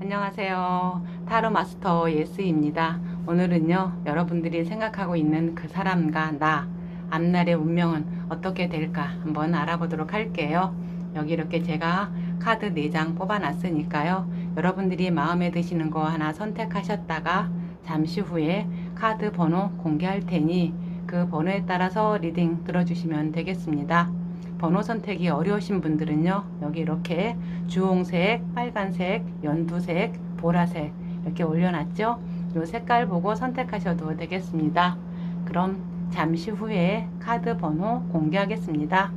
안녕하세요. 타로 마스터 예스입니다. 오늘은요, 여러분들이 생각하고 있는 그 사람과 나, 앞날의 운명은 어떻게 될까 한번 알아보도록 할게요. 여기 이렇게 제가 카드 4장 뽑아놨으니까요. 여러분들이 마음에 드시는 거 하나 선택하셨다가 잠시 후에 카드 번호 공개할 테니 그 번호에 따라서 리딩 들어주시면 되겠습니다. 번호 선택이 어려우신 분들은요, 여기 이렇게 주홍색, 빨간색, 연두색, 보라색 이렇게 올려놨죠. 이 색깔 보고 선택하셔도 되겠습니다. 그럼 잠시 후에 카드 번호 공개하겠습니다.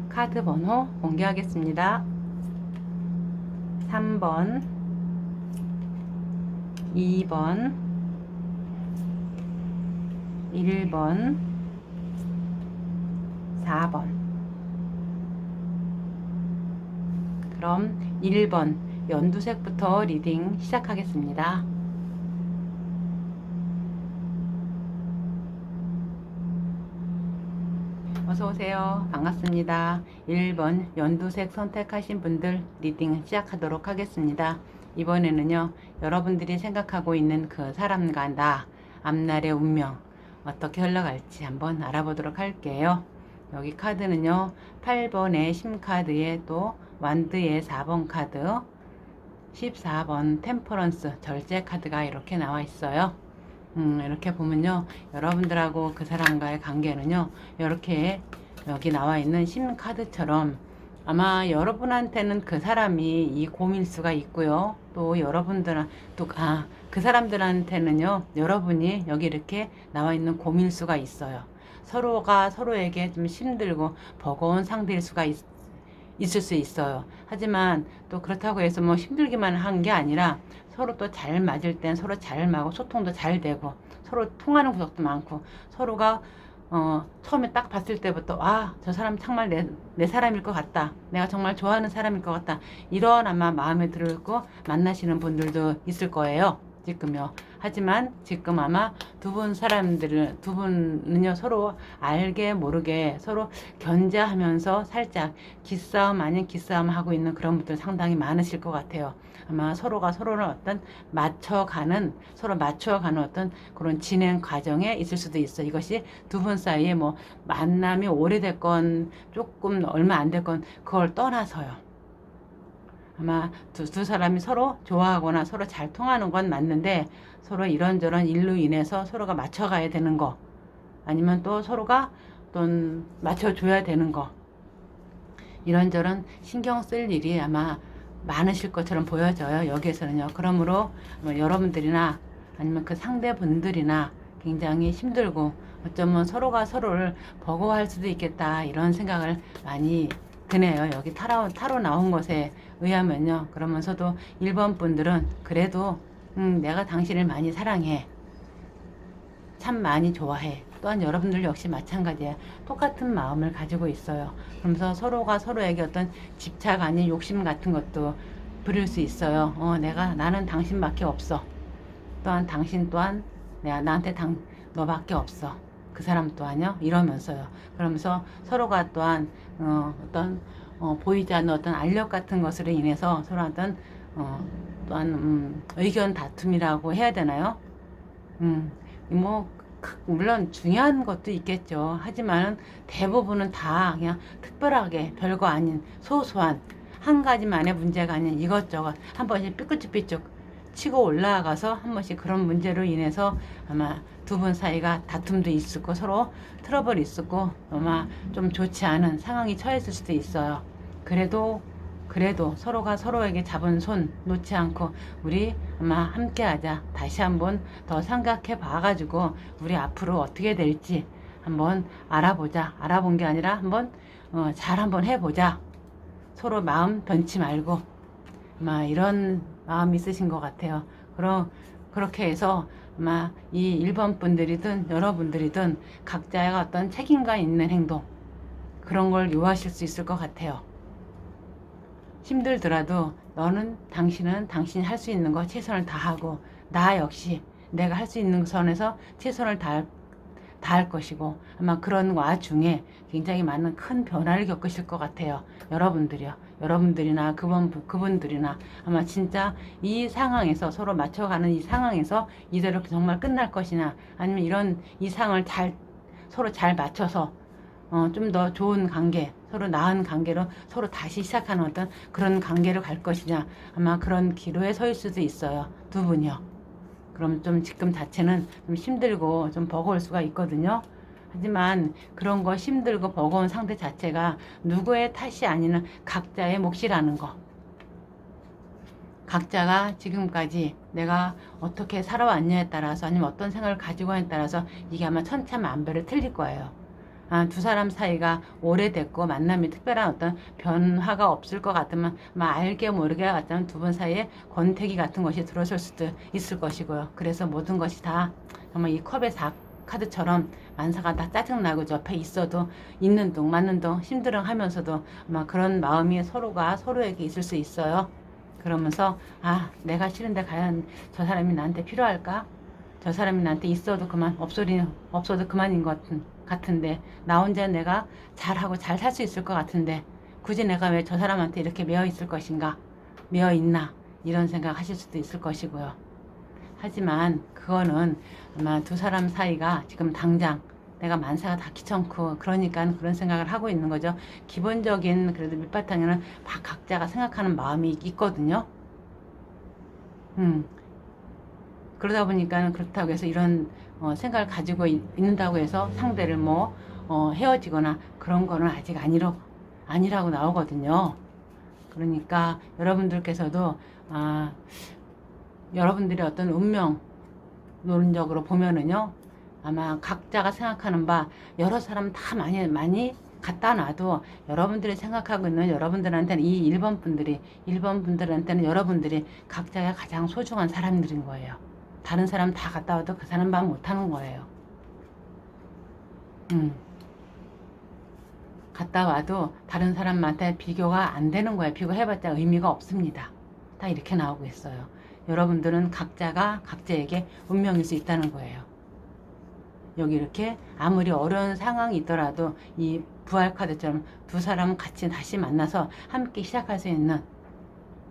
카드 번호 공개하겠습니다. 3번, 2번, 1번, 4번. 그럼 1번 연두색부터 리딩 시작하겠습니다. 어서오세요. 반갑습니다. 1번 연두색 선택하신 분들 리딩 시작하도록 하겠습니다. 이번에는요, 여러분들이 생각하고 있는 그 사람과 나, 앞날의 운명 어떻게 흘러갈지 한번 알아보도록 할게요. 여기 카드는요, 8번의 심카드에 또 완드의 4번 카드, 14번 템퍼런스 절제 카드가 이렇게 나와 있어요. 이렇게 보면요, 여러분들하고 그 사람과의 관계는요, 이렇게 여기 나와 있는 심카드처럼 아마 여러분한테는 그 사람이 이 곰일 수가 있고요. 또 여러분들은 그 사람들한테는요, 여러분이 여기 이렇게 나와 있는 곰일 수가 있어요. 서로가 서로에게 좀 힘들고 버거운 상대일 수가 있을 수 있어요. 하지만 또 그렇다고 해서 뭐 힘들기만 한 게 아니라 서로 또 잘 맞을 땐 서로 잘 맞고 소통도 잘 되고 서로 통하는 구석도 많고 서로가 처음에 딱 봤을 때부터 저 사람 정말 내 사람일 것 같다. 내가 정말 좋아하는 사람일 것 같다. 이런 아마 마음에 들고 만나시는 분들도 있을 거예요. 지금요. 하지만 지금 아마 두 분은요, 서로 알게 모르게 서로 견제하면서 살짝 기싸움 아닌 기싸움 하고 있는 그런 분들 상당히 많으실 것 같아요. 아마 서로가 서로를 서로 맞춰가는 어떤 그런 진행 과정에 있을 수도 있어요. 이것이 두 분 사이에 뭐 만남이 오래됐건 조금 얼마 안 됐건 그걸 떠나서요. 아마 두 사람이 서로 좋아하거나 서로 잘 통하는 건 맞는데 서로 이런저런 일로 인해서 서로가 맞춰가야 되는 거 아니면 또 서로가 또 맞춰줘야 되는 거 이런저런 신경 쓸 일이 아마 많으실 것처럼 보여져요. 여기에서는요. 그러므로 뭐 여러분들이나 아니면 그 상대분들이나 굉장히 힘들고 어쩌면 서로가 서로를 버거워할 수도 있겠다 이런 생각을 많이 드네요. 여기 타로 나온 것에 의하면요. 그러면서도 1번 분들은 그래도 내가 당신을 많이 사랑해. 참 많이 좋아해. 또한 여러분들 역시 마찬가지예요. 똑같은 마음을 가지고 있어요. 그러면서 서로가 서로에게 어떤 집착 아닌 욕심 같은 것도 부릴 수 있어요. 나는 당신밖에 없어. 또한 당신 또한 나한테 너밖에 없어. 그 사람 또한요. 이러면서요. 그러면서 서로가 또한 보이지 않는 어떤 알력 같은 것으로 인해서 서로 어떤 또한 의견 다툼이라고 해야 되나요? 뭐 물론 중요한 것도 있겠죠. 하지만 대부분은 다 그냥 특별하게 별거 아닌 소소한 한 가지만의 문제가 아닌 이것저것 한 번씩 삐끗삐끗 치고 올라가서 한 번씩 그런 문제로 인해서 아마 두 분 사이가 다툼도 있었고 서로 트러블이 있었고 아마 좀 좋지 않은 상황이 처했을 수도 있어요. 그래도 서로가 서로에게 잡은 손 놓지 않고 우리 아마 함께 하자. 다시 한번 더 생각해 봐가지고 우리 앞으로 어떻게 될지 한번 알아보자. 알아본 게 아니라 한번 잘 한번 해보자. 서로 마음 변치 말고 아마 이런 마음이 있으신 것 같아요. 그렇게 해서 아마 이 1번 분들이든 여러분들이든 각자의 어떤 책임감 있는 행동 그런 걸 요하실 수 있을 것 같아요. 힘들더라도 당신은 당신이 할 수 있는 거 최선을 다하고 나 역시 내가 할 수 있는 선에서 최선을 다 할 것이고 아마 그런 와중에 굉장히 많은 큰 변화를 겪으실 것 같아요. 여러분들이요. 여러분들이나 그분들이나 아마 진짜 이 상황에서 서로 맞춰가는 이 상황에서 이대로 정말 끝날 것이냐 아니면 이런 이 상황을 서로 잘 맞춰서 좀 더 좋은 관계, 서로 나은 관계로 서로 다시 시작하는 어떤 그런 관계로 갈 것이냐 아마 그런 기로에 설 수도 있어요. 두 분이요. 그럼 좀 지금 자체는 좀 힘들고 좀 버거울 수가 있거든요. 하지만 그런 거 힘들고 버거운 상태 자체가 누구의 탓이 아니라 각자의 몫이라는 거. 각자가 지금까지 내가 어떻게 살아왔냐에 따라서 아니면 어떤 생각을 가지고 있냐에 따라서 이게 아마 천차만별로 틀릴 거예요. 두 사람 사이가 오래됐고 만남이 특별한 어떤 변화가 없을 것 같으면 알게 모르게 같으면 두 분 사이에 권태기 같은 것이 들어설 수도 있을 것이고요. 그래서 모든 것이 다 정말 이 컵의 4카드처럼 만사가 다 짜증나고 옆에 있어도 있는 둥 맞는 둥 힘들어 하면서도 아마 그런 마음이 서로가 서로에게 있을 수 있어요. 그러면서 내가 싫은데 과연 저 사람이 나한테 필요할까? 저 사람이 나한테 있어도 그만 없어도 그만인 것 같은데 나 혼자 내가 잘하고 잘 살 수 있을 것 같은데 굳이 내가 왜 저 사람한테 이렇게 매여 있을 것인가 매여 있나 이런 생각 하실 수도 있을 것이고요. 하지만 그거는 아마 두 사람 사이가 지금 당장 내가 만사가 다 귀찮고 그러니까 그런 생각을 하고 있는 거죠. 기본적인 그래도 밑바탕에는 각자가 생각하는 마음이 있거든요. 그러다 보니까 그렇다고 해서 이런 생각을 가지고 있는다고 해서 상대를 헤어지거나 그런 거는 아직 아니라고 나오거든요. 그러니까 여러분들께서도 여러분들의 어떤 운명 논적으로 보면은요 아마 각자가 생각하는 바 여러 사람 다 많이 갖다 놔도 여러분들이 생각하고 있는 여러분들한테는 이 1번 분들한테는 여러분들이 각자가 가장 소중한 사람들인 거예요. 다른 사람 다 갖다 와도 그 사람 만 못하는 거예요. 갔다 와도 다른 사람한테 비교가 안 되는 거예요. 비교해봤자 의미가 없습니다. 다 이렇게 나오고 있어요. 여러분들은 각자가 각자에게 운명일 수 있다는 거예요. 여기 이렇게 아무리 어려운 상황이 있더라도 이 부활 카드처럼 두 사람은 같이 다시 만나서 함께 시작할 수 있는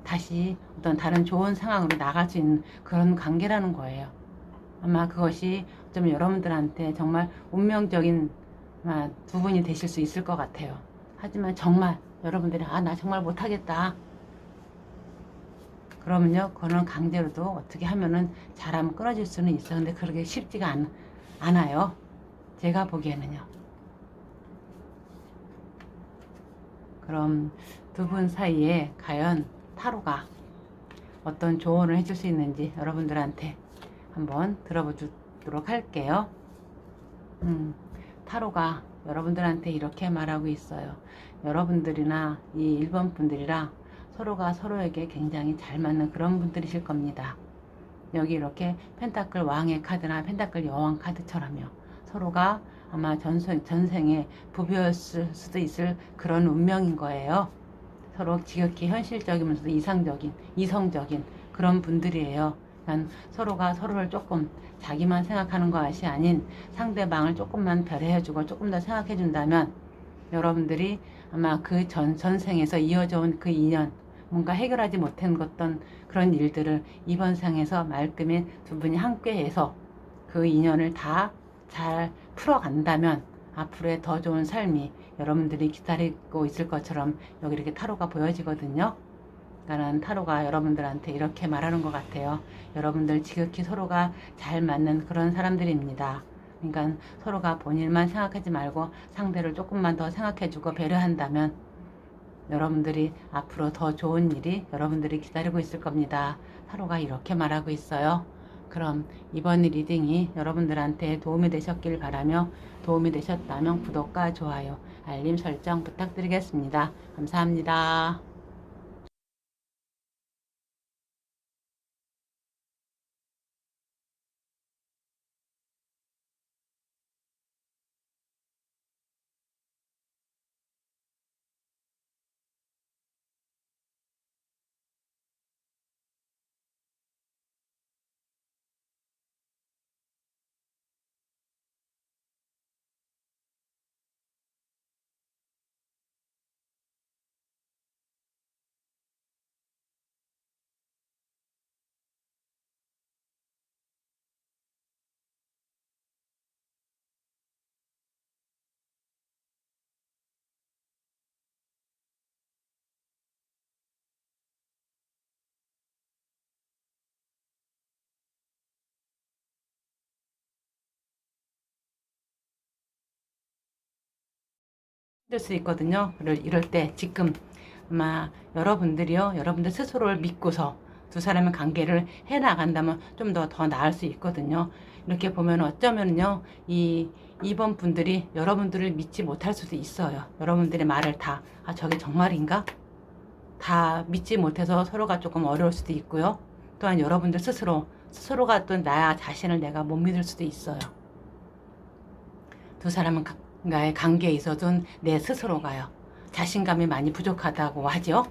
다시 어떤 다른 좋은 상황으로 나갈 수 있는 그런 관계라는 거예요. 아마 그것이 좀 여러분들한테 정말 운명적인 두 분이 되실 수 있을 것 같아요. 하지만 정말 여러분들이 나 정말 못하겠다. 그러면요, 그거는 강제로도 어떻게 하면은 잘하면 끊어질 수는 있어. 근데 그렇게 쉽지가 않아요. 제가 보기에는요. 그럼 두 분 사이에 과연 타로가 어떤 조언을 해줄 수 있는지 여러분들한테 한번 들어보도록 할게요. 타로가 여러분들한테 이렇게 말하고 있어요. 여러분들이나 이 1번 분들이랑 서로가 서로에게 굉장히 잘 맞는 그런 분들이실 겁니다. 여기 이렇게 펜타클 왕의 카드나 펜타클 여왕 카드처럼요. 서로가 아마 전생에 부부였을 수도 있을 그런 운명인 거예요. 서로 지극히 현실적이면서도 이성적인 그런 분들이에요. 그러니까 서로가 서로를 조금 자기만 생각하는 것이 아닌 상대방을 조금만 배려해주고 조금 더 생각해준다면 여러분들이 아마 그 전생에서 이어져 온 그 인연 뭔가 해결하지 못한 그런 일들을 이번 생에서 말끔히 두 분이 함께해서 그 인연을 다 잘 풀어간다면 앞으로의 더 좋은 삶이 여러분들이 기다리고 있을 것처럼 여기 이렇게 타로가 보여지거든요. 그러니까 타로가 여러분들한테 이렇게 말하는 것 같아요. 여러분들 지극히 서로가 잘 맞는 그런 사람들입니다. 그러니까 서로가 본인만 생각하지 말고 상대를 조금만 더 생각해주고 배려한다면 여러분들이 앞으로 더 좋은 일이 여러분들이 기다리고 있을 겁니다. 타로가 이렇게 말하고 있어요. 그럼 이번 리딩이 여러분들한테 도움이 되셨길 바라며 도움이 되셨다면 구독과 좋아요, 알림 설정 부탁드리겠습니다. 감사합니다. 힘들 수 있거든요. 이럴 때 지금 아마 여러분들이요, 여러분들 스스로를 믿고서 두 사람의 관계를 해 나간다면 좀 더 나을 수 있거든요. 이렇게 보면 어쩌면요, 이번 분들이 여러분들을 믿지 못할 수도 있어요. 여러분들의 말을 다, 저게 정말인가? 다 믿지 못해서 서로가 조금 어려울 수도 있고요. 또한 여러분들 스스로가 또 나 자신을 내가 못 믿을 수도 있어요. 두 사람과의 관계에 있어서는 내 스스로가요, 자신감이 많이 부족하다고 하죠.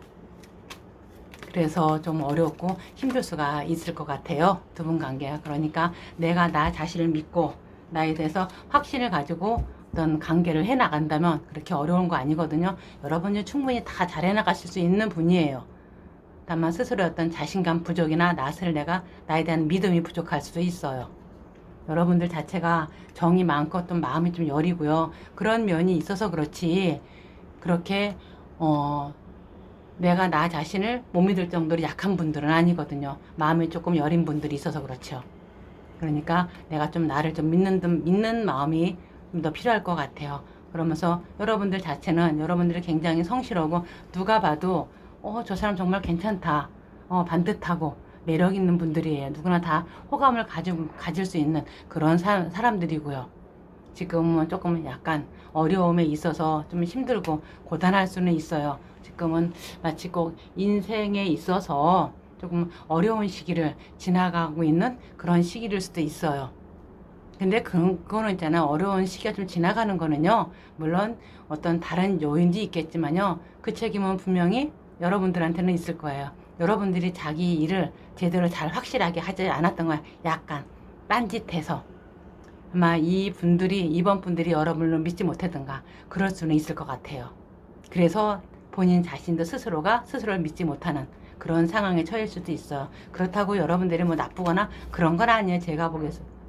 그래서 좀 어렵고 힘들 수가 있을 것 같아요. 두 분 관계가. 그러니까 내가 나 자신을 믿고 나에 대해서 확신을 가지고 어떤 관계를 해 나간다면 그렇게 어려운 거 아니거든요. 여러분이 충분히 다 잘 해나가실 수 있는 분이에요. 다만 스스로의 어떤 자신감 부족이나 나에 대한 믿음이 부족할 수도 있어요. 여러분들 자체가 정이 많고 또 마음이 좀 여리고요. 그런 면이 있어서 그렇지, 그렇게 내가 나 자신을 못 믿을 정도로 약한 분들은 아니거든요. 마음이 조금 여린 분들이 있어서 그렇죠. 그러니까 내가 좀 나를 좀 믿는 마음이 좀 더 필요할 것 같아요. 그러면서 여러분들 자체는 여러분들이 굉장히 성실하고 누가 봐도 저 사람 정말 괜찮다, 반듯하고 매력 있는 분들이에요. 누구나 다 호감을 가질 수 있는 그런 사람들이고요. 지금은 조금 약간 어려움에 있어서 좀 힘들고 고단할 수는 있어요. 지금은 마치 꼭 인생에 있어서 조금 어려운 시기를 지나가고 있는 그런 시기일 수도 있어요. 근데 그거는 있잖아요. 어려운 시기가 좀 지나가는 거는요, 물론 어떤 다른 요인도 있겠지만요, 그 책임은 분명히 여러분들한테는 있을 거예요. 여러분들이 자기 일을 제대로 잘 확실하게 하지 않았던 거야. 약간 딴짓해서. 아마 이번 분들이 여러분을 믿지 못하든가 그럴 수는 있을 것 같아요. 그래서 본인 자신도 스스로를 믿지 못하는 그런 상황에 처할 수도 있어요. 그렇다고 여러분들이 뭐 나쁘거나 그런 건 아니에요.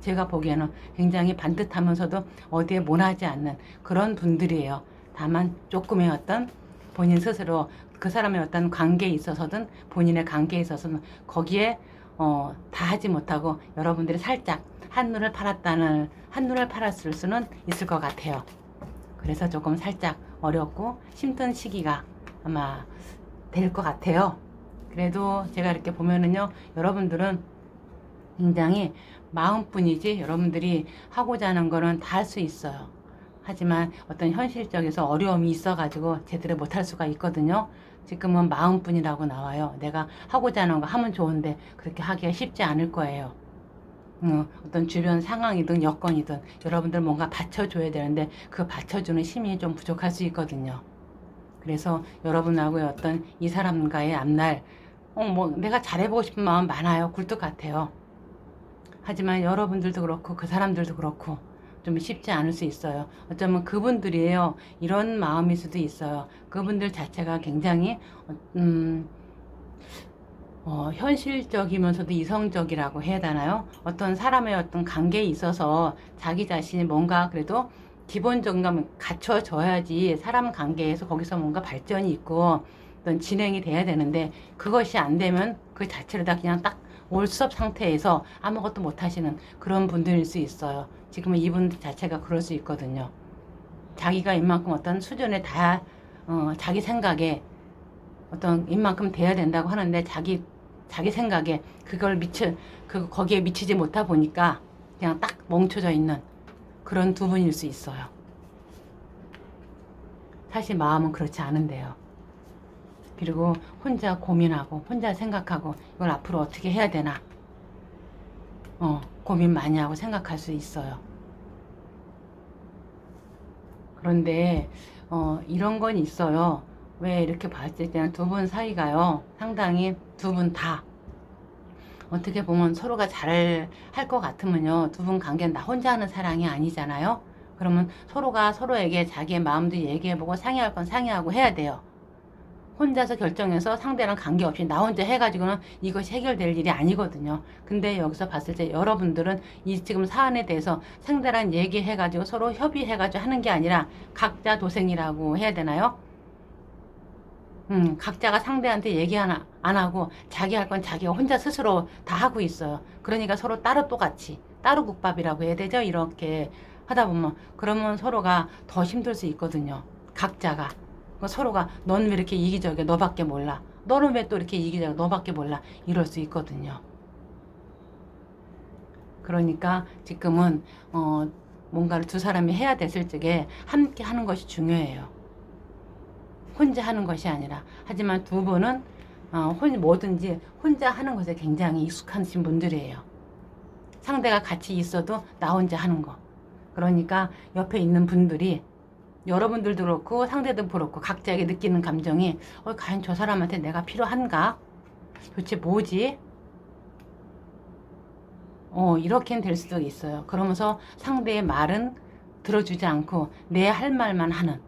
제가 보기에는 굉장히 반듯하면서도 어디에 모나지 않는 그런 분들이에요. 다만 조금의 어떤 본인 스스로 그 사람의 어떤 관계에 있어서든 본인의 관계에 있어서는 거기에 다 하지 못하고 여러분들이 살짝 한눈을 팔았을 수는 있을 것 같아요. 그래서 조금 살짝 어렵고 힘든 시기가 아마 될 것 같아요. 그래도 제가 이렇게 보면은요, 여러분들은 굉장히 마음뿐이지 여러분들이 하고자 하는 거는 다 할 수 있어요. 하지만 어떤 현실적에서 어려움이 있어가지고 제대로 못할 수가 있거든요. 지금은 마음뿐이라고 나와요. 내가 하고자 하는 거 하면 좋은데 그렇게 하기가 쉽지 않을 거예요. 어떤 주변 상황이든 여건이든 여러분들 뭔가 받쳐줘야 되는데 그 받쳐주는 힘이 좀 부족할 수 있거든요. 그래서 여러분하고의 어떤 이 사람과의 앞날, 내가 잘해보고 싶은 마음 많아요. 굴뚝 같아요. 하지만 여러분들도 그렇고 그 사람들도 그렇고 좀 쉽지 않을 수 있어요. 어쩌면 그분들이에요. 이런 마음일 수도 있어요. 그분들 자체가 굉장히 현실적이면서도 이성적이라고 해야 되나요? 어떤 사람의 어떤 관계에 있어서 자기 자신이 뭔가 그래도 기본적인 건 갖춰져야지 사람 관계에서 거기서 뭔가 발전이 있고 어떤 진행이 돼야 되는데 그것이 안 되면 그 자체를 다 그냥 딱 올수업 상태에서 아무것도 못 하시는 그런 분들일 수 있어요. 지금은 이분 자체가 그럴 수 있거든요. 자기가 이만큼 어떤 수준에 자기 생각에 어떤 이만큼 돼야 된다고 하는데 자기 생각에 거기에 미치지 못하 보니까 그냥 딱 멈춰져 있는 그런 두 분일 수 있어요. 사실 마음은 그렇지 않은데요. 그리고 혼자 고민하고 혼자 생각하고 이걸 앞으로 어떻게 해야 되나 고민 많이 하고 생각할 수 있어요. 그런데 이런 건 있어요. 왜 이렇게 봤을 때는 두 분 사이가요, 상당히 두 분 다 어떻게 보면 서로가 잘 할 것 같으면요, 두 분 관계는 나 혼자 하는 사랑이 아니잖아요. 그러면 서로가 서로에게 자기의 마음도 얘기해보고 상의할 건 상의하고 해야 돼요. 혼자서 결정해서 상대랑 관계없이 나 혼자 해가지고는 이것이 해결될 일이 아니거든요. 근데 여기서 봤을 때 여러분들은 이 지금 사안에 대해서 상대랑 얘기해가지고 서로 협의해가지고 하는 게 아니라 각자 도생이라고 해야 되나요? 각자가 상대한테 얘기 안 하고 자기 할 건 자기가 혼자 스스로 다 하고 있어요. 그러니까 서로 따로 국밥이라고 해야 되죠? 이렇게 하다 보면 그러면 서로가 더 힘들 수 있거든요. 각자가. 서로가 넌 왜 이렇게 이기적이야? 너밖에 몰라. 너는 왜 또 이렇게 이기적이야? 너밖에 몰라. 이럴 수 있거든요. 그러니까 지금은 뭔가를 두 사람이 해야 됐을 적에 함께 하는 것이 중요해요. 혼자 하는 것이 아니라. 하지만 두 분은 뭐든지 혼자 하는 것에 굉장히 익숙하신 분들이에요. 상대가 같이 있어도 나 혼자 하는 거. 그러니까 옆에 있는 분들이 여러분들도 그렇고 상대도 그렇고 각자에게 느끼는 감정이 과연 저 사람한테 내가 필요한가? 도대체 뭐지? 이렇게 될 수도 있어요. 그러면서 상대의 말은 들어주지 않고 내 할 말만 하는.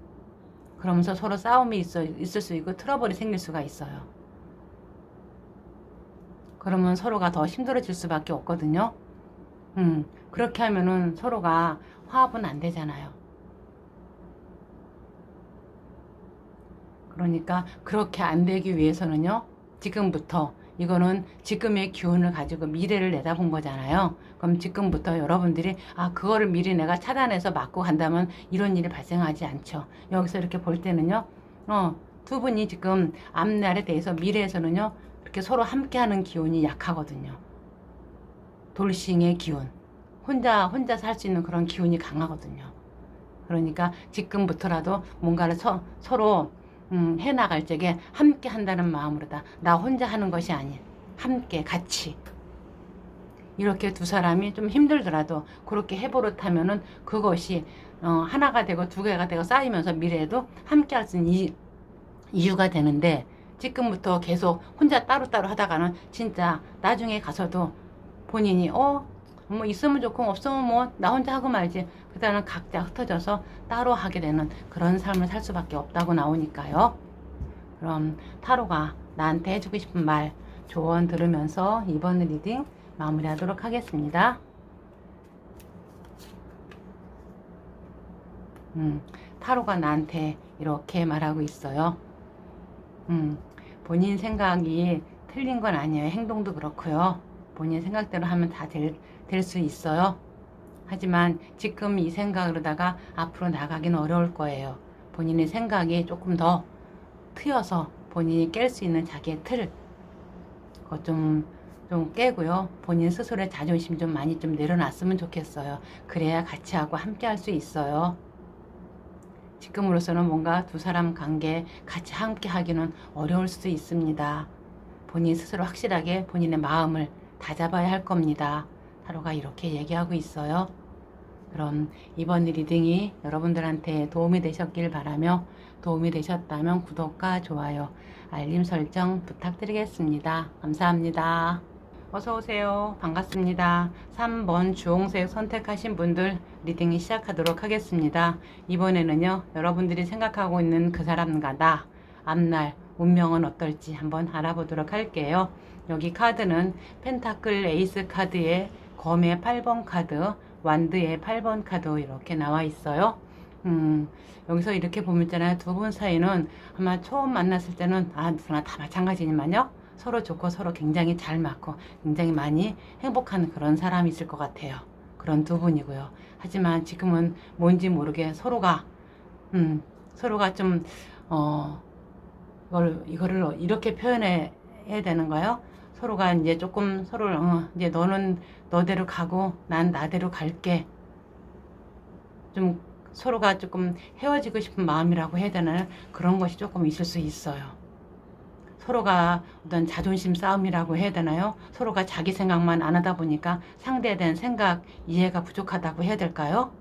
그러면서 서로 싸움이 있을 수 있고 트러블이 생길 수가 있어요. 그러면 서로가 더 힘들어질 수밖에 없거든요. 그렇게 하면은 서로가 화합은 안 되잖아요. 그러니까 그렇게 안 되기 위해서는요, 지금부터 이거는 지금의 기운을 가지고 미래를 내다본 거잖아요. 그럼 지금부터 여러분들이 그거를 미리 내가 차단해서 막고 간다면 이런 일이 발생하지 않죠. 여기서 이렇게 볼 때는요, 두 분이 지금 앞날에 대해서 미래에서는요, 이렇게 서로 함께하는 기운이 약하거든요. 돌싱의 기운, 혼자서 할 수 있는 그런 기운이 강하거든요. 그러니까 지금부터라도 뭔가를 서로 해나갈 적에 함께 한다는 마음으로다. 나 혼자 하는 것이 아닌 함께 같이 이렇게 두 사람이 좀 힘들더라도 그렇게 해버릇하면은 그것이 하나가 되고 두 개가 되고 쌓이면서 미래에도 함께 할 수 있는 이유가 되는데, 지금부터 계속 혼자 따로따로 하다가는 진짜 나중에 가서도 본인이 뭐 있으면 좋고 없으면 뭐 나 혼자 하고 말지, 그다음은 각자 흩어져서 따로 하게 되는 그런 삶을 살 수밖에 없다고 나오니까요. 그럼 타로가 나한테 해주고 싶은 말, 조언 들으면서 이번 리딩 마무리하도록 하겠습니다. 타로가 나한테 이렇게 말하고 있어요. 본인 생각이 틀린 건 아니에요. 행동도 그렇고요. 본인 생각대로 하면 다 될 수 있어요. 하지만 지금 이 생각으로다가 앞으로 나가기는 어려울 거예요. 본인의 생각이 조금 더 트여서 본인이 깰 수 있는 자기의 틀, 그거 좀 깨고요. 본인 스스로의 자존심 좀 많이 좀 내려놨으면 좋겠어요. 그래야 같이 하고 함께 할 수 있어요. 지금으로서는 뭔가 두 사람 관계 같이 함께 하기는 어려울 수도 있습니다. 본인 스스로 확실하게 본인의 마음을 다잡아야 할 겁니다. 타로가 이렇게 얘기하고 있어요. 그럼 이번 리딩이 여러분들한테 도움이 되셨길 바라며, 도움이 되셨다면 구독과 좋아요, 알림 설정 부탁드리겠습니다. 감사합니다. 어서오세요. 반갑습니다. 3번 주홍색 선택하신 분들 리딩이 시작하도록 하겠습니다. 이번에는요, 여러분들이 생각하고 있는 그 사람과 나, 앞날 운명은 어떨지 한번 알아보도록 할게요. 여기 카드는 펜타클 에이스 카드에 검의 8번 카드, 완드의 8번 카드 이렇게 나와 있어요. 여기서 이렇게 보면 있잖아요. 두 분 사이는 아마 처음 만났을 때는 누구나 다 마찬가지지만요, 서로 좋고 서로 굉장히 잘 맞고 굉장히 많이 행복한 그런 사람이 있을 것 같아요. 그런 두 분이고요. 하지만 지금은 뭔지 모르게 서로가 좀 이거를 이렇게 표현해야 되는가요? 서로가 이제 조금 서로를 이제 너는 너대로 가고 난 나대로 갈게, 좀 서로가 조금 헤어지고 싶은 마음이라고 해야 되나요? 그런 것이 조금 있을 수 있어요. 서로가 어떤 자존심 싸움이라고 해야 되나요? 서로가 자기 생각만 안 하다 보니까 상대에 대한 생각, 이해가 부족하다고 해야 될까요?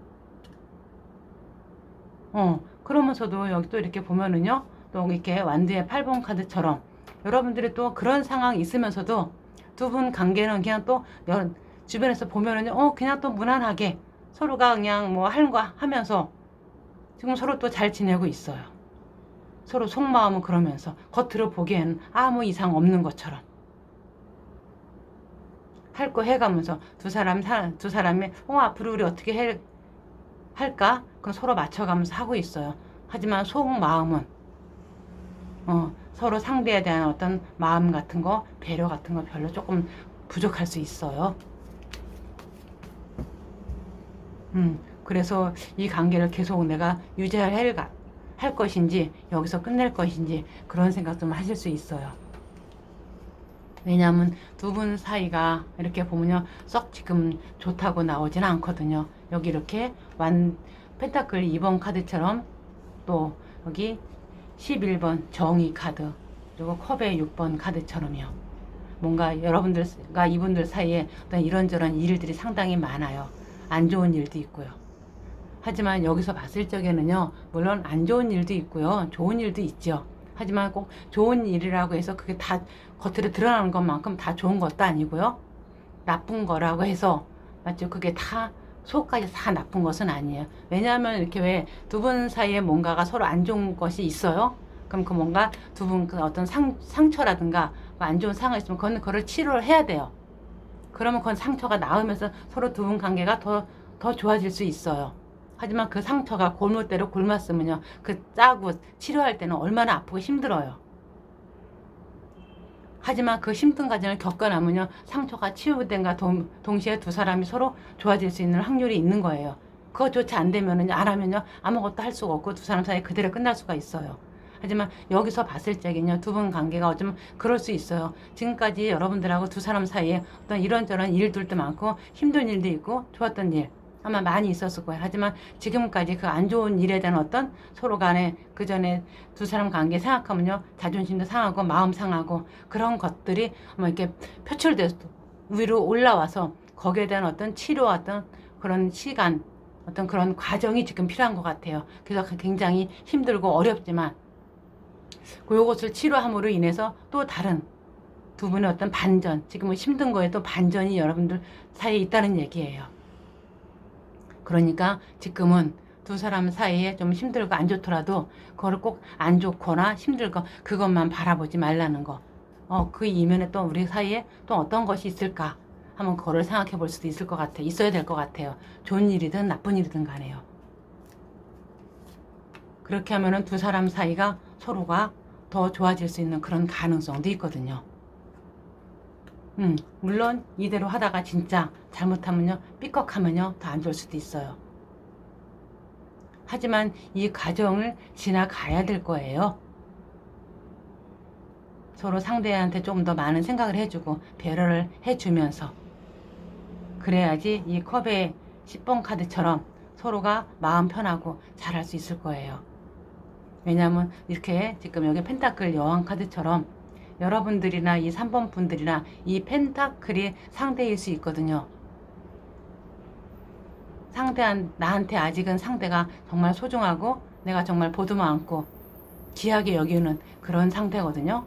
그러면서도 여기 또 이렇게 보면은요, 또 이렇게 완드의 8번 카드처럼 여러분들이 또 그런 상황이 있으면서도 두 분 관계는 그냥 또 주변에서 보면은요, 그냥 또 무난하게 서로가 그냥 뭐 하는 거 하면서 지금 서로 또 잘 지내고 있어요. 서로 속마음은 그러면서 겉으로 보기에는 아무 이상 없는 것처럼 할 거 해가면서 두 사람이 앞으로 우리 어떻게 할까? 그럼 서로 맞춰가면서 하고 있어요. 하지만 속마음은 서로 상대에 대한 어떤 마음 같은 거, 배려 같은 거 별로 조금 부족할 수 있어요. 그래서 이 관계를 계속 내가 유지해야 할 것인지 여기서 끝낼 것인지 그런 생각 좀 하실 수 있어요. 왜냐하면 두 분 사이가 이렇게 보면요 썩 지금 좋다고 나오지는 않거든요. 여기 이렇게 펜타클 2번 카드처럼 또 여기 11번 정의 카드 그리고 컵의 6번 카드처럼요. 뭔가 여러분들과 이분들 사이에 어떤 이런저런 일들이 상당히 많아요. 안 좋은 일도 있고요. 하지만 여기서 봤을 적에는요 물론 안 좋은 일도 있고요 좋은 일도 있죠. 하지만 꼭 좋은 일이라고 해서 그게 다 겉으로 드러나는 것만큼 다 좋은 것도 아니고요 나쁜 거라고 해서 맞죠 그게 다 속까지 다 나쁜 것은 아니에요. 왜냐하면 이렇게 왜 두 분 사이에 뭔가가 서로 안 좋은 것이 있어요. 그럼 그 뭔가 두 분 그 어떤 상처라든가 안 좋은 상황이 있으면 그걸 치료를 해야 돼요. 그러면 그건 상처가 나으면서 서로 두 분 관계가 더 좋아질 수 있어요. 하지만 그 상처가 골물대로 굶었으면요 그 짜고 치료할 때는 얼마나 아프고 힘들어요. 하지만 그 힘든 과정을 겪어나면요 상처가 치유된과 동시에 두 사람이 서로 좋아질 수 있는 확률이 있는 거예요. 그거조차 안 되면은 안 하면요 아무것도 할 수가 없고 두 사람 사이 그대로 끝날 수가 있어요. 하지만 여기서 봤을 적에는요 두 분 관계가 어쩌면 그럴 수 있어요. 지금까지 여러분들하고 두 사람 사이에 어떤 이런저런 일들도 많고 힘든 일도 있고 좋았던 일 아마 많이 있었을 거예요. 하지만 지금까지 그 안 좋은 일에 대한 어떤 서로 간에 그 전에 두 사람 관계 생각하면요 자존심도 상하고 마음 상하고 그런 것들이 뭐 이렇게 표출돼서 위로 올라와서 거기에 대한 어떤 치료 어떤 그런 시간 어떤 그런 과정이 지금 필요한 것 같아요. 그래서 굉장히 힘들고 어렵지만 그것을 치료함으로 인해서 또 다른 두 분의 어떤 반전 지금 힘든 거에 또 반전이 여러분들 사이에 있다는 얘기예요. 그러니까 지금은 두 사람 사이에 좀 힘들고 안 좋더라도 그걸 꼭 안 좋거나 힘들고 그것만 바라보지 말라는 거. 그 이면에 또 우리 사이에 또 어떤 것이 있을까 한번 그거를 생각해 볼 수도 있을 것 같아요. 있어야 될 것 같아요. 좋은 일이든 나쁜 일이든 간에요. 그렇게 하면은 두 사람 사이가 서로가 더 좋아질 수 있는 그런 가능성도 있거든요. 물론 이대로 하다가 진짜 잘못하면요 삐걱하면요 더 안 좋을 수도 있어요. 하지만 이 과정을 지나가야 될 거예요. 서로 상대한테 조금 더 많은 생각을 해주고 배려를 해주면서 그래야지 이 컵의 10번 카드처럼 서로가 마음 편하고 잘할 수 있을 거예요. 왜냐하면 이렇게 지금 여기 펜타클 여왕 카드처럼 여러분들이나 이 3번 분들이나 이 펜타클이 상대일 수 있거든요. 나한테 아직은 상대가 정말 소중하고 내가 정말 보듬어 안고 귀하게 여기는 그런 상태거든요.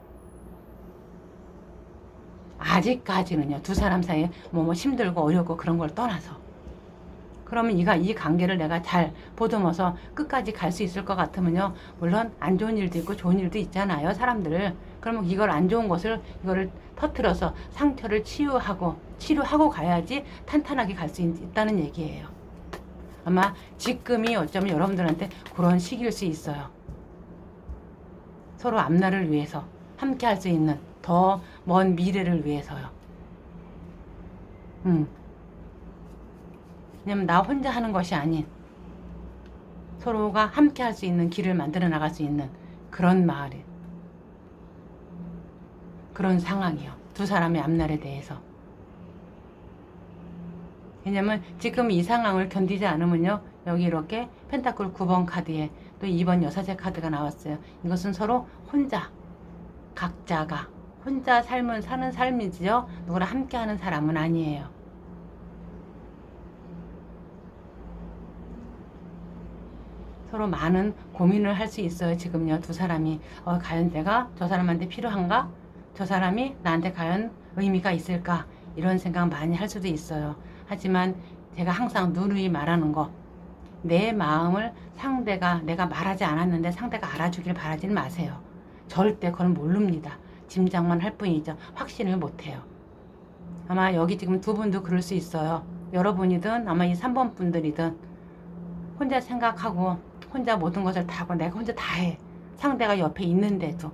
아직까지는요. 두 사람 사이에 뭐 힘들고 어렵고 그런 걸 떠나서 그러면 이 관계를 내가 잘 보듬어서 끝까지 갈 수 있을 것 같으면요. 물론 안 좋은 일도 있고 좋은 일도 있잖아요. 사람들. 그러면 이걸 안 좋은 것을 이거를 터트려서 상처를 치료하고 가야지 탄탄하게 갈 수 있다는 얘기예요. 아마 지금이 어쩌면 여러분들한테 그런 시기일 수 있어요. 서로 앞날을 위해서 함께 할 수 있는 더 먼 미래를 위해서요. 왜냐면 나 혼자 하는 것이 아닌 서로가 함께 할 수 있는 길을 만들어 나갈 수 있는 그런 마을이 그런 상황이요. 두 사람의 앞날에 대해서. 왜냐면 지금 이 상황을 견디지 않으면요. 여기 이렇게 펜타클 9번 카드에 또 2번 여사제 카드가 나왔어요. 이것은 서로 각자가 혼자 사는 삶이지요. 누구랑 함께 하는 사람은 아니에요. 서로 많은 고민을 할 수 있어요. 지금요. 두 사람이 과연 내가 저 사람한테 필요한가? 저 사람이 나한테 과연 의미가 있을까? 이런 생각 많이 할 수도 있어요. 하지만 제가 항상 누누이 말하는 거 내 마음을 내가 말하지 않았는데 상대가 알아주길 바라지는 마세요. 절대 그건 모릅니다. 짐작만 할 뿐이죠. 확신을 못해요. 아마 여기 지금 두 분도 그럴 수 있어요. 여러분이든 아마 이 3번 분들이든 혼자 생각하고 혼자 모든 것을 다 하고 내가 혼자 다 해. 상대가 옆에 있는데도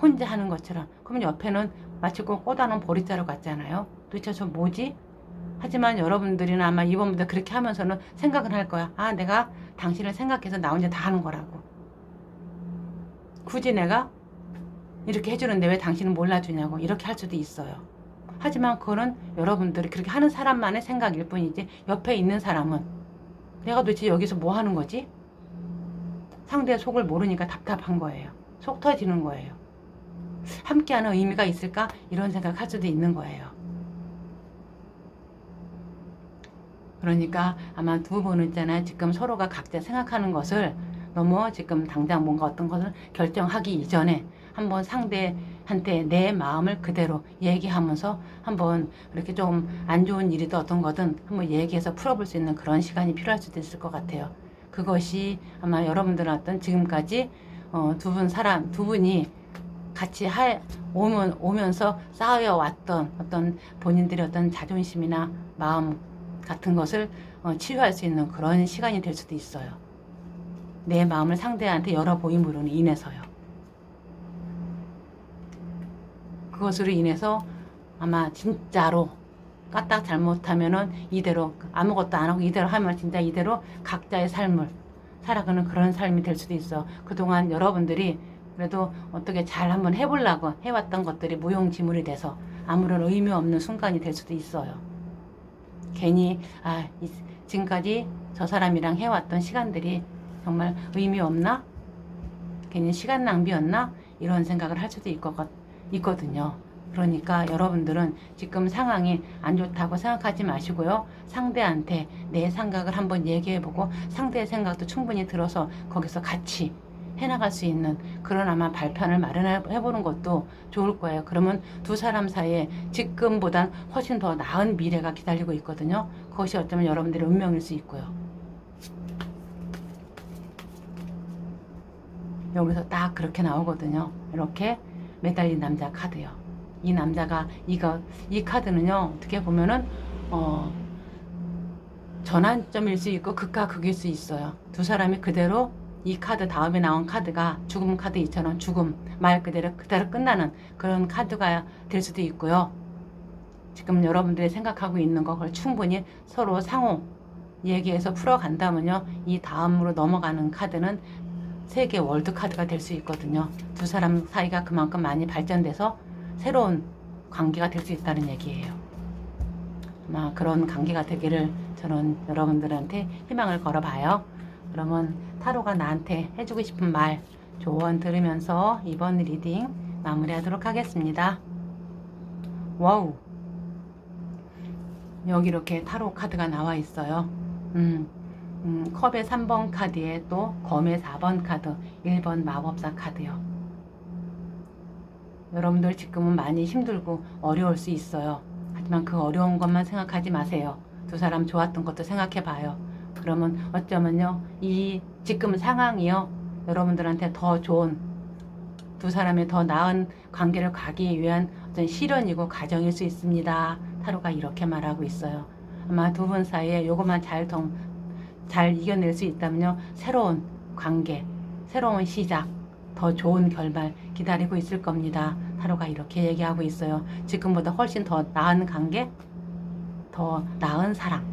혼자 하는 것처럼. 그러면 옆에는 마치 그 꽂아놓은 보리자루 같잖아요. 도대체 저 뭐지? 하지만 여러분들이나 아마 이번부터 그렇게 하면서는 생각은 할 거야. 내가 당신을 생각해서 나 혼자 다 하는 거라고. 굳이 내가 이렇게 해주는데 왜 당신은 몰라주냐고 이렇게 할 수도 있어요. 하지만 그거는 여러분들이 그렇게 하는 사람만의 생각일 뿐이지 옆에 있는 사람은 내가 도대체 여기서 뭐 하는 거지? 상대의 속을 모르니까 답답한 거예요. 속 터지는 거예요. 함께하는 의미가 있을까? 이런 생각할 수도 있는 거예요. 그러니까 아마 두 분은 있잖아요. 지금 서로가 각자 생각하는 것을 너무 지금 당장 뭔가 어떤 것을 결정하기 이전에 한번 상대한테 내 마음을 그대로 얘기하면서 한번 이렇게 좀 안 좋은 일이든 어떤 거든 한번 얘기해서 풀어볼 수 있는 그런 시간이 필요할 수도 있을 것 같아요. 그것이 아마 여러분들은 어떤 지금까지 두 분이 같이 오면서 쌓여왔던 어떤 본인들의 어떤 자존심이나 마음 같은 것을 치유할 수 있는 그런 시간이 될 수도 있어요. 내 마음을 상대한테 열어보임으로 인해서요. 그것으로 인해서 아마 진짜로 까딱 잘못하면은 이대로 아무것도 안 하고 이대로 하면 진짜 이대로 각자의 삶을 살아가는 그런 삶이 될 수도 있어. 그동안 여러분들이 그래도 어떻게 잘 한번 해보려고 해왔던 것들이 무용지물이 돼서 아무런 의미 없는 순간이 될 수도 있어요. 괜히 지금까지 저 사람이랑 해왔던 시간들이 정말 의미 없나? 괜히 시간 낭비였나? 이런 생각을 할 수도 있거든요. 그러니까 여러분들은 지금 상황이 안 좋다고 생각하지 마시고요. 상대한테 내 생각을 한번 얘기해보고 상대의 생각도 충분히 들어서 거기서 같이 해나갈 수 있는 그런 아마 발판을 마련해보는 것도 좋을 거예요. 그러면 두 사람 사이에 지금보단 훨씬 더 나은 미래가 기다리고 있거든요. 그것이 어쩌면 여러분들의 운명일 수 있고요. 여기서 딱 그렇게 나오거든요. 이렇게 매달린 남자 카드요. 이 남자가 이 카드는요. 어떻게 보면은 전환점일 수 있고 극과 극일 수 있어요. 두 사람이 그대로 이 카드 다음에 나온 카드가 죽음 카드 이처럼 죽음 말 그대로 끝나는 그런 카드가 될 수도 있고요. 지금 여러분들이 생각하고 있는 거 그걸 충분히 서로 상호 얘기해서 풀어간다면요. 이 다음으로 넘어가는 카드는 세계 월드 카드가 될 수 있거든요. 두 사람 사이가 그만큼 많이 발전돼서 새로운 관계가 될 수 있다는 얘기예요. 아마 그런 관계가 되기를 저는 여러분들한테 희망을 걸어봐요. 그러면 타로가 나한테 해주고 싶은 말 조언 들으면서 이번 리딩 마무리하도록 하겠습니다. 와우, 여기 이렇게 타로 카드가 나와 있어요. 컵의 3번 카드에 또 검의 4번 카드, 1번 마법사 카드요. 여러분들 지금은 많이 힘들고 어려울 수 있어요. 하지만 그 어려운 것만 생각하지 마세요. 두 사람 좋았던 것도 생각해 봐요. 그러면 어쩌면요, 이 지금 상황이요, 여러분들한테 더 좋은 두 사람의 더 나은 관계를 가기 위한 어떤 실현이고 과정일 수 있습니다. 타로가 이렇게 말하고 있어요. 아마 두 분 사이에 요것만 잘 이겨낼 수 있다면요, 새로운 관계, 새로운 시작, 더 좋은 결말 기다리고 있을 겁니다. 타로가 이렇게 얘기하고 있어요. 지금보다 훨씬 더 나은 관계, 더 나은 사랑이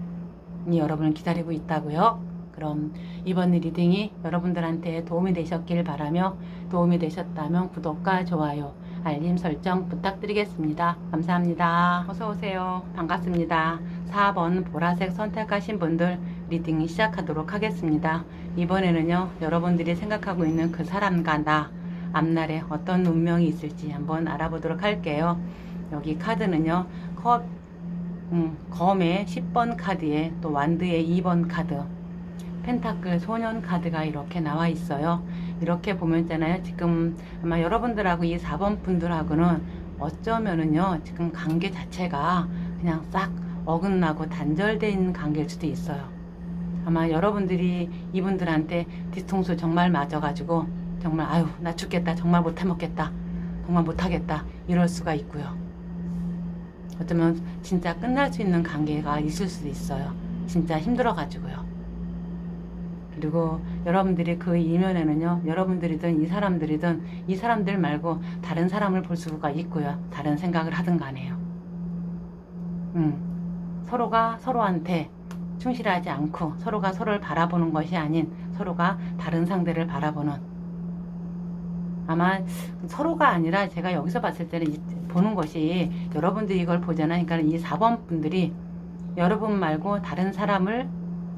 여러분을 기다리고 있다고요. 그럼 이번 리딩이 여러분들한테 도움이 되셨길 바라며 도움이 되셨다면 구독과 좋아요, 알림 설정 부탁드리겠습니다. 감사합니다. 어서오세요. 반갑습니다. 4번 보라색 선택하신 분들 리딩 시작하도록 하겠습니다. 이번에는요, 여러분들이 생각하고 있는 그 사람과 나 앞날에 어떤 운명이 있을지 한번 알아보도록 할게요. 여기 카드는요, 검의 10번 카드에 또 완드의 2번 카드, 펜타클 소년 카드가 이렇게 나와 있어요. 이렇게 보면 있잖아요. 지금 아마 여러분들하고 이 4번 분들하고는 어쩌면은요, 지금 관계 자체가 그냥 싹 어긋나고 단절된 관계일 수도 있어요. 아마 여러분들이 이분들한테 뒤통수 정말 맞아가지고 정말 아유 나 죽겠다, 정말 못해먹겠다, 정말 못하겠다 이럴 수가 있고요. 어쩌면 진짜 끝날 수 있는 관계가 있을 수도 있어요. 진짜 힘들어가지고요. 그리고 여러분들이 그 이면에는요, 여러분들이든 이 사람들이든 이 사람들 말고 다른 사람을 볼 수가 있고요. 다른 생각을 하든 간에요. 서로가 서로한테 충실하지 않고 서로가 서로를 바라보는 것이 아닌 서로가 다른 상대를 바라보는 아마 서로가 아니라 제가 여기서 봤을 때는 보는 것이 여러분들이 이걸 보잖아요. 그러니까 이 4번 분들이 여러분 말고 다른 사람을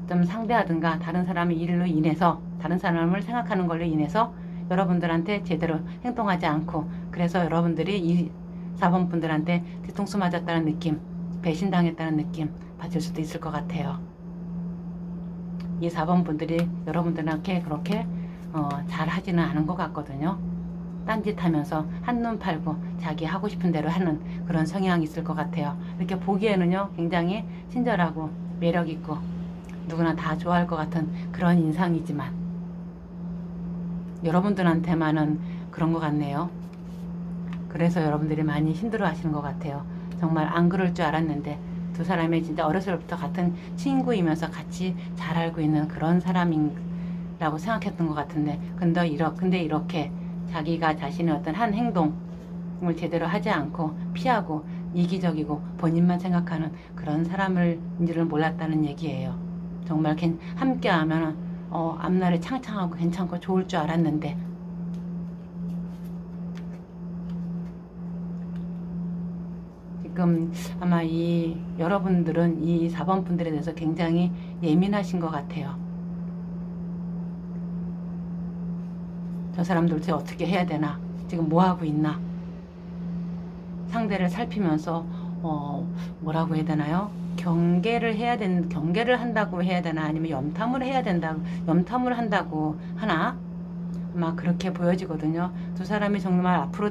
좀 상대하든가 다른 사람의 일로 인해서 다른 사람을 생각하는 걸로 인해서 여러분들한테 제대로 행동하지 않고 그래서 여러분들이 이 4번 분들한테 뒤통수 맞았다는 느낌, 배신당했다는 느낌 받을 수도 있을 것 같아요. 이 4번 분들이 여러분들한테 그렇게 잘 하지는 않은 것 같거든요. 딴짓하면서 한눈 팔고 자기 하고 싶은 대로 하는 그런 성향이 있을 것 같아요. 이렇게 보기에는요 굉장히 친절하고 매력있고 누구나 다 좋아할 것 같은 그런 인상이지만 여러분들한테만은 그런 것 같네요. 그래서 여러분들이 많이 힘들어 하시는 것 같아요. 정말 안 그럴 줄 알았는데 두 사람이 진짜 어렸을 때부터 같은 친구이면서 같이 잘 알고 있는 그런 사람이라고 생각했던 것 같은데 근데 이렇게 자기가 자신의 어떤 한 행동을 제대로 하지 않고 피하고 이기적이고 본인만 생각하는 그런 사람인지를 몰랐다는 얘기예요. 정말 함께 하면 앞날에 창창하고 괜찮고 좋을 줄 알았는데 지금 아마 여러분들은 이 4번 분들에 대해서 굉장히 예민하신 것 같아요. 저 사람들 도대체 어떻게 해야 되나? 지금 뭐 하고 있나? 상대를 살피면서 뭐라고 해야 되나요? 경계를 한다고 해야 되나? 아니면 염탐을 한다고 하나? 아마 그렇게 보여지거든요. 두 사람이 정말 앞으로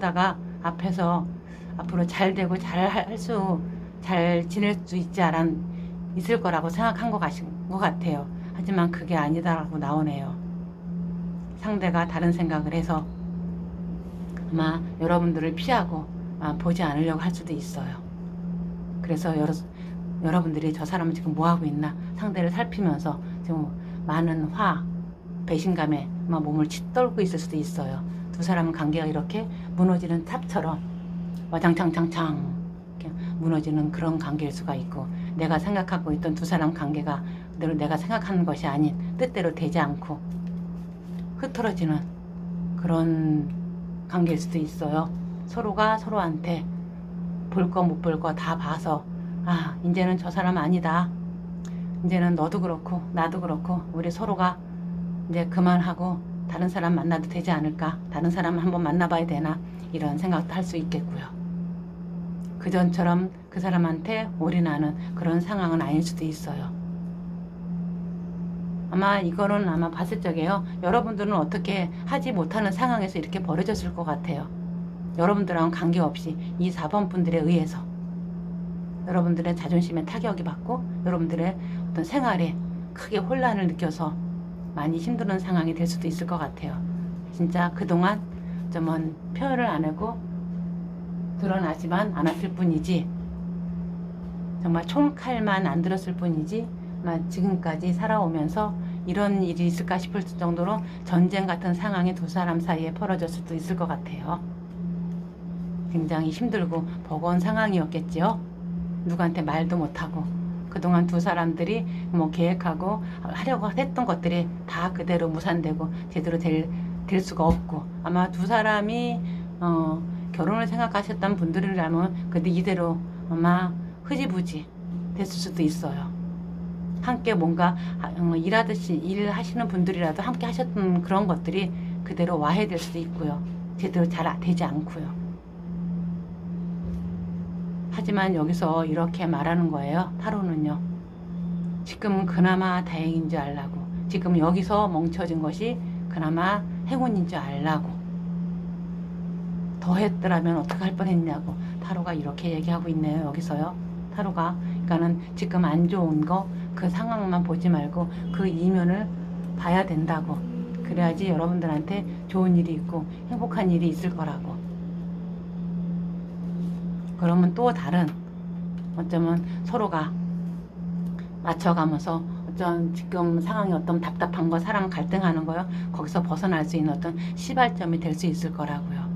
잘 되고 잘 지낼 수 있을 거라고 생각한 것 같아요. 하지만 그게 아니다라고 나오네요. 상대가 다른 생각을 해서 아마 여러분들을 피하고 보지 않으려고 할 수도 있어요. 그래서 여러분들이 저 사람은 지금 뭐 하고 있나 상대를 살피면서 지금 많은 배신감에 몸을 짓떨고 있을 수도 있어요. 두 사람은 관계가 이렇게 무너지는 탑처럼 와장창창창 무너지는 그런 관계일 수가 있고 내가 생각하고 있던 두 사람 관계가 내가 생각하는 것이 아닌 뜻대로 되지 않고 흐트러지는 그런 관계일 수도 있어요. 서로가 서로한테 볼 거 못 볼 거 다 봐서 이제는 저 사람 아니다. 이제는 너도 그렇고 나도 그렇고 우리 서로가 이제 그만하고 다른 사람 만나도 되지 않을까? 다른 사람 한번 만나봐야 되나? 이런 생각도 할 수 있겠고요. 그전처럼 그 사람한테 올인하는 그런 상황은 아닐 수도 있어요. 아마 이거는 봤을 적에요. 여러분들은 어떻게 하지 못하는 상황에서 이렇게 벌어졌을 것 같아요. 여러분들하고는 관계없이 이 4번 분들에 의해서 여러분들의 자존심에 타격이 받고 여러분들의 어떤 생활에 크게 혼란을 느껴서 많이 힘든 상황이 될 수도 있을 것 같아요. 진짜 그동안 좀 표현을 안 하고 드러나지만 않았을 뿐이지 정말 총칼만 안 들었을 뿐이지 지금까지 살아오면서 이런 일이 있을까 싶을 정도로 전쟁 같은 상황이 두 사람 사이에 벌어졌을 수도 있을 것 같아요. 굉장히 힘들고 버거운 상황이었겠지요. 누구한테 말도 못하고 그동안 두 사람들이 계획하고 하려고 했던 것들이 다 그대로 무산되고 제대로 될 수가 없고 아마 두 사람이 결혼을 생각하셨던 분들이라면 근데 이대로 아마 흐지부지 됐을 수도 있어요. 함께 뭔가 일하시는 분들이라도 함께 하셨던 그런 것들이 그대로 와해될 수도 있고요. 제대로 잘 되지 않고요. 하지만 여기서 이렇게 말하는 거예요. 타로는요. 지금은 그나마 다행인 줄 알라고. 지금 여기서 멈춰진 것이 그나마 행운인 줄 알라고. 더 했더라면 어떡할 뻔했냐고. 타로가 이렇게 얘기하고 있네요. 여기서요. 타로가. 그러니까는 지금 안 좋은 거 그 상황만 보지 말고 그 이면을 봐야 된다고. 그래야지 여러분들한테 좋은 일이 있고 행복한 일이 있을 거라고. 그러면 또 다른 어쩌면 서로가 맞춰가면서 지금 상황이 어떤 답답한 거 사람 갈등하는 거요 거기서 벗어날 수 있는 어떤 시발점이 될 수 있을 거라고요.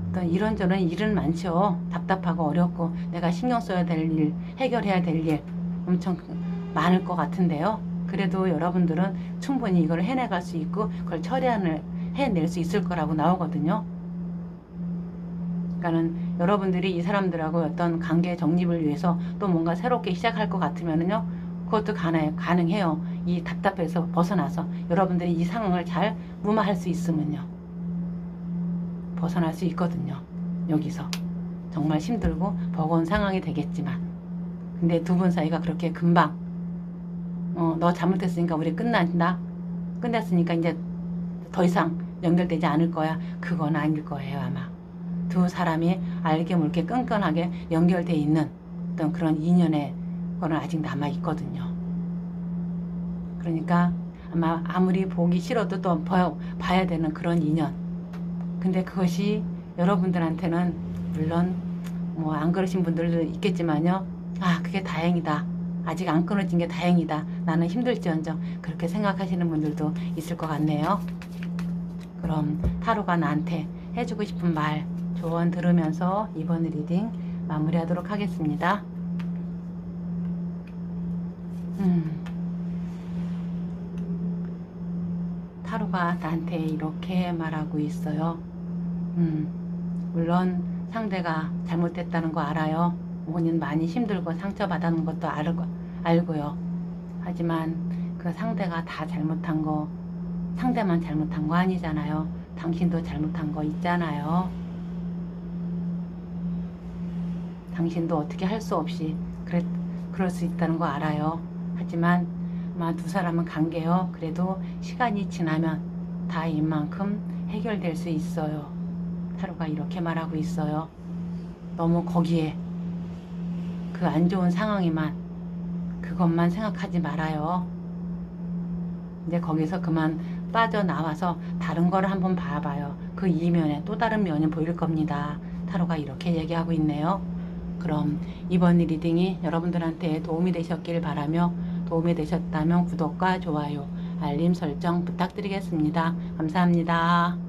어떤 이런저런 일은 많죠. 답답하고 어렵고 내가 신경 써야 될 일, 해결해야 될 일 엄청 많을 것 같은데요. 그래도 여러분들은 충분히 이걸 해내갈 수 있고 그걸 처리하는 해낼 수 있을 거라고 나오거든요. 그러니까는 여러분들이 이 사람들하고 어떤 관계 정립을 위해서 또 뭔가 새롭게 시작할 것 같으면은요, 그것도 가능해요. 이 답답해서 벗어나서 여러분들이 이 상황을 잘 무마할 수 있으면요, 벗어날 수 있거든요. 여기서 정말 힘들고 버거운 상황이 되겠지만, 근데 두 분 사이가 그렇게 금방 너 잘못했으니까 우리 끝났으니까 이제 더 이상 연결되지 않을 거야, 그건 아닐 거예요. 아마 두 사람이 알게 모르게 끈끈하게 연결돼 있는 어떤 그런 인연의 거는 아직 남아 있거든요. 그러니까 아마 아무리 보기 싫어도 또 봐야 되는 그런 인연. 근데 그것이 여러분들한테는 물론 뭐 안 그러신 분들도 있겠지만요, 그게 다행이다, 아직 안 끊어진 게 다행이다, 나는 힘들지언정, 그렇게 생각하시는 분들도 있을 것 같네요. 그럼 타로가 나한테 해주고 싶은 말, 조언 들으면서 이번 리딩 마무리하도록 하겠습니다. 타로가 나한테 이렇게 말하고 있어요. 물론 상대가 잘못됐다는 거 알아요. 본인 많이 힘들고 상처받았는 것도 알고요. 하지만 그 상대가 다 잘못한 거, 상대만 잘못한 거 아니잖아요. 당신도 잘못한 거 있잖아요. 당신도 어떻게 할 수 없이 그럴 수 있다는 거 알아요. 하지만 아마 두 사람은 관계요, 그래도 시간이 지나면 다 이만큼 해결될 수 있어요. 타로가 이렇게 말하고 있어요. 너무 거기에 그 안 좋은 상황에만 그것만 생각하지 말아요. 이제 거기서 그만 빠져나와서 다른 거를 한번 봐봐요. 그 이면에 또 다른 면이 보일 겁니다. 타로가 이렇게 얘기하고 있네요. 그럼 이번 리딩이 여러분들한테 도움이 되셨길 바라며, 도움이 되셨다면 구독과 좋아요, 알림 설정 부탁드리겠습니다. 감사합니다.